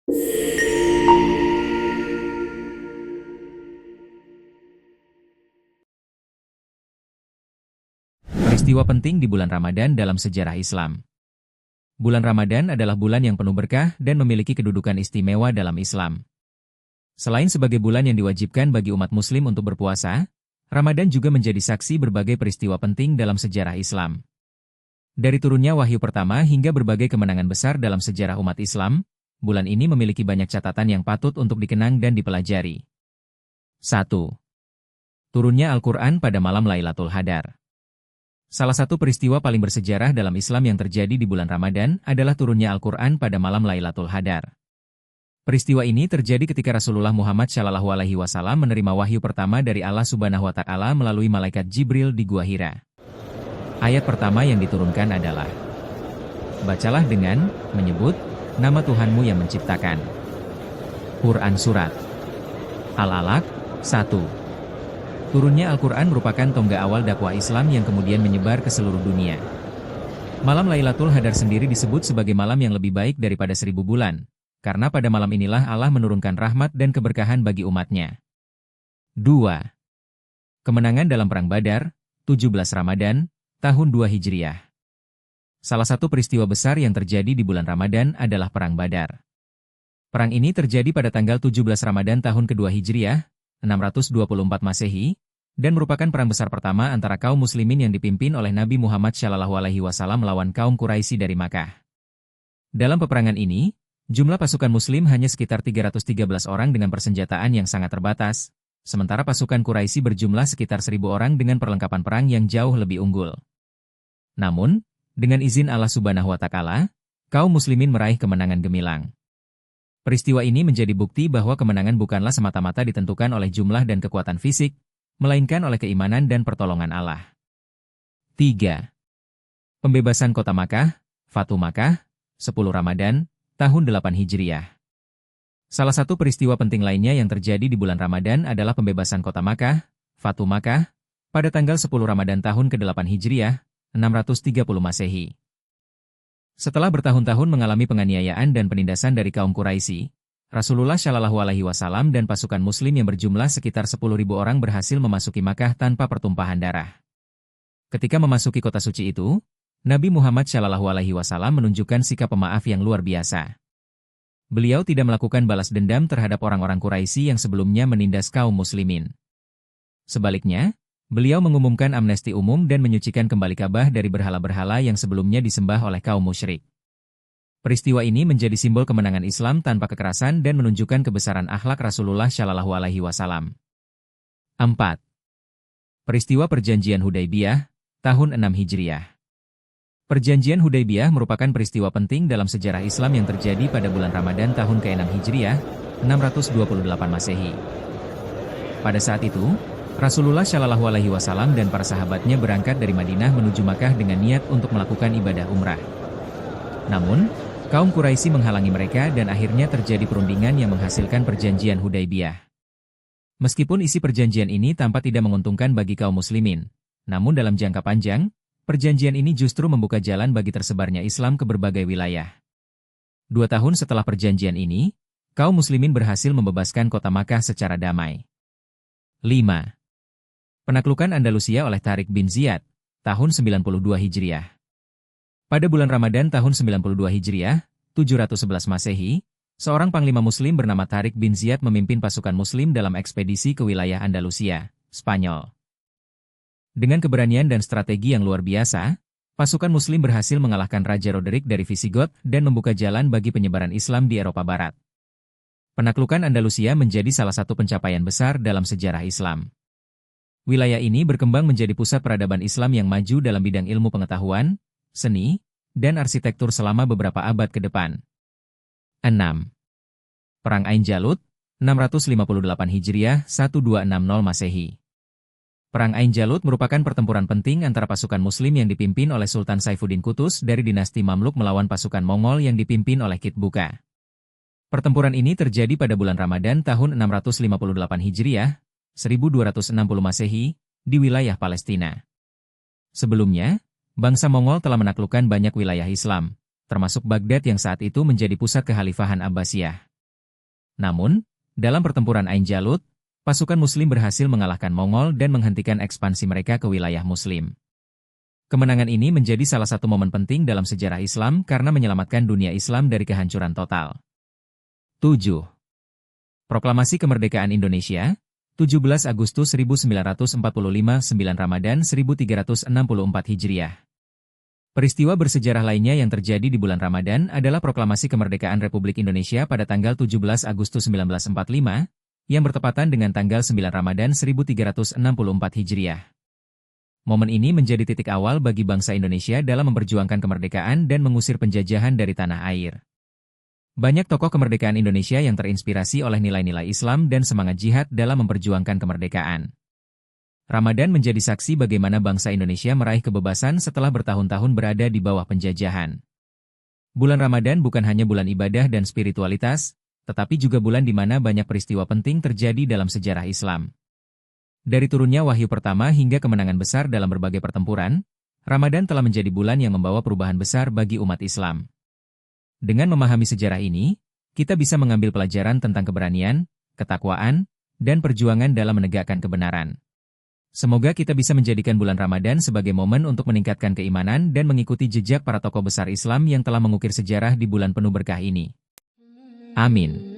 Peristiwa penting di bulan Ramadan dalam sejarah Islam. Bulan Ramadan adalah bulan yang penuh berkah dan memiliki kedudukan istimewa dalam Islam. Selain sebagai bulan yang diwajibkan bagi umat Muslim untuk berpuasa, Ramadan juga menjadi saksi berbagai peristiwa penting dalam sejarah Islam. Dari turunnya wahyu pertama hingga berbagai kemenangan besar dalam sejarah umat Islam, bulan ini memiliki banyak catatan yang patut untuk dikenang dan dipelajari. 1. Turunnya Al-Quran pada malam Lailatul Qadar. Salah satu peristiwa paling bersejarah dalam Islam yang terjadi di bulan Ramadan adalah turunnya Al-Quran pada malam Lailatul Qadar. Peristiwa ini terjadi ketika Rasulullah Muhammad SAW menerima wahyu pertama dari Allah Subhanahu wa Ta'ala melalui malaikat Jibril di Gua Hira. Ayat pertama yang diturunkan adalah, "Bacalah dengan menyebut nama Tuhanmu yang menciptakan." Quran Surat Al-Alaq 1. Turunnya Al-Quran merupakan tonggak awal dakwah Islam yang kemudian menyebar ke seluruh dunia. Malam Lailatul Qadar sendiri disebut sebagai malam yang lebih baik daripada 1000 bulan, karena pada malam inilah Allah menurunkan rahmat dan keberkahan bagi umatnya. 2. Kemenangan dalam Perang Badar, 17 Ramadan, tahun 2 Hijriah. Salah satu peristiwa besar yang terjadi di bulan Ramadan adalah Perang Badar. Perang ini terjadi pada tanggal 17 Ramadan tahun kedua Hijriah, 624 Masehi, dan merupakan perang besar pertama antara kaum muslimin yang dipimpin oleh Nabi Muhammad SAW melawan kaum Quraisy dari Makkah. Dalam peperangan ini, jumlah pasukan muslim hanya sekitar 313 orang dengan persenjataan yang sangat terbatas, sementara pasukan Quraisy berjumlah sekitar 1000 orang dengan perlengkapan perang yang jauh lebih unggul. Namun, dengan izin Allah Subhanahu wa Ta'ala, kaum muslimin meraih kemenangan gemilang. Peristiwa ini menjadi bukti bahwa kemenangan bukanlah semata-mata ditentukan oleh jumlah dan kekuatan fisik, melainkan oleh keimanan dan pertolongan Allah. 3. Pembebasan kota Makkah, Fatu Makkah, 10 Ramadan, tahun 8 Hijriah. Salah satu peristiwa penting lainnya yang terjadi di bulan Ramadan adalah pembebasan kota Makkah, Fatu Makkah, pada tanggal 10 Ramadan tahun ke-8 Hijriah, 630 Masehi. Setelah bertahun-tahun mengalami penganiayaan dan penindasan dari kaum Quraisy, Rasulullah SAW dan pasukan muslim yang berjumlah sekitar 10.000 orang berhasil memasuki Makkah tanpa pertumpahan darah. Ketika memasuki kota suci itu, Nabi Muhammad SAW menunjukkan sikap pemaaf yang luar biasa. Beliau tidak melakukan balas dendam terhadap orang-orang Quraisy yang sebelumnya menindas kaum muslimin. Sebaliknya, beliau mengumumkan amnesti umum dan menyucikan kembali Ka'bah dari berhala-berhala yang sebelumnya disembah oleh kaum musyrik. Peristiwa ini menjadi simbol kemenangan Islam tanpa kekerasan dan menunjukkan kebesaran akhlak Rasulullah SAW. 4. Peristiwa Perjanjian Hudaybiyah, tahun 6 Hijriah. Perjanjian Hudaybiyah merupakan peristiwa penting dalam sejarah Islam yang terjadi pada bulan Ramadan tahun ke-6 Hijriah, 628 Masehi. Pada saat itu, Rasulullah SAW dan para sahabatnya berangkat dari Madinah menuju Makkah dengan niat untuk melakukan ibadah umrah. Namun, kaum Quraisy menghalangi mereka dan akhirnya terjadi perundingan yang menghasilkan perjanjian Hudaybiyah. Meskipun isi perjanjian ini tampak tidak menguntungkan bagi kaum muslimin, namun dalam jangka panjang, perjanjian ini justru membuka jalan bagi tersebarnya Islam ke berbagai wilayah. 2 tahun setelah perjanjian ini, kaum muslimin berhasil membebaskan kota Makkah secara damai. 5. Penaklukan Andalusia oleh Tariq bin Ziyad, tahun 92 Hijriah. Pada bulan Ramadan tahun 92 Hijriah, 711 Masehi, seorang panglima muslim bernama Tariq bin Ziyad memimpin pasukan muslim dalam ekspedisi ke wilayah Andalusia, Spanyol. Dengan keberanian dan strategi yang luar biasa, pasukan muslim berhasil mengalahkan Raja Roderick dari Visigoth dan membuka jalan bagi penyebaran Islam di Eropa Barat. Penaklukan Andalusia menjadi salah satu pencapaian besar dalam sejarah Islam. Wilayah ini berkembang menjadi pusat peradaban Islam yang maju dalam bidang ilmu pengetahuan, seni, dan arsitektur selama beberapa abad ke depan. 6. Perang Ain Jalut, 658 Hijriah, 1260 Masehi. Perang Ain Jalut merupakan pertempuran penting antara pasukan muslim yang dipimpin oleh Sultan Saifuddin Qutuz dari dinasti Mamluk melawan pasukan Mongol yang dipimpin oleh Kitbuka. Pertempuran ini terjadi pada bulan Ramadan tahun 658 Hijriah, 1260 Masehi, di wilayah Palestina. Sebelumnya, bangsa Mongol telah menaklukkan banyak wilayah Islam, termasuk Baghdad yang saat itu menjadi pusat kekhalifahan Abbasiyah. Namun, dalam pertempuran Ain Jalut, pasukan Muslim berhasil mengalahkan Mongol dan menghentikan ekspansi mereka ke wilayah Muslim. Kemenangan ini menjadi salah satu momen penting dalam sejarah Islam karena menyelamatkan dunia Islam dari kehancuran total. 7. Proklamasi Kemerdekaan Indonesia, 17 Agustus 1945 9 Ramadan 1364 Hijriah. Peristiwa bersejarah lainnya yang terjadi di bulan Ramadan adalah Proklamasi Kemerdekaan Republik Indonesia pada tanggal 17 Agustus 1945, yang bertepatan dengan tanggal 9 Ramadan 1364 Hijriah. Momen ini menjadi titik awal bagi bangsa Indonesia dalam memperjuangkan kemerdekaan dan mengusir penjajahan dari tanah air. Banyak tokoh kemerdekaan Indonesia yang terinspirasi oleh nilai-nilai Islam dan semangat jihad dalam memperjuangkan kemerdekaan. Ramadan menjadi saksi bagaimana bangsa Indonesia meraih kebebasan setelah bertahun-tahun berada di bawah penjajahan. Bulan Ramadan bukan hanya bulan ibadah dan spiritualitas, tetapi juga bulan di mana banyak peristiwa penting terjadi dalam sejarah Islam. Dari turunnya wahyu pertama hingga kemenangan besar dalam berbagai pertempuran, Ramadan telah menjadi bulan yang membawa perubahan besar bagi umat Islam. Dengan memahami sejarah ini, kita bisa mengambil pelajaran tentang keberanian, ketakwaan, dan perjuangan dalam menegakkan kebenaran. Semoga kita bisa menjadikan bulan Ramadan sebagai momen untuk meningkatkan keimanan dan mengikuti jejak para tokoh besar Islam yang telah mengukir sejarah di bulan penuh berkah ini. Amin.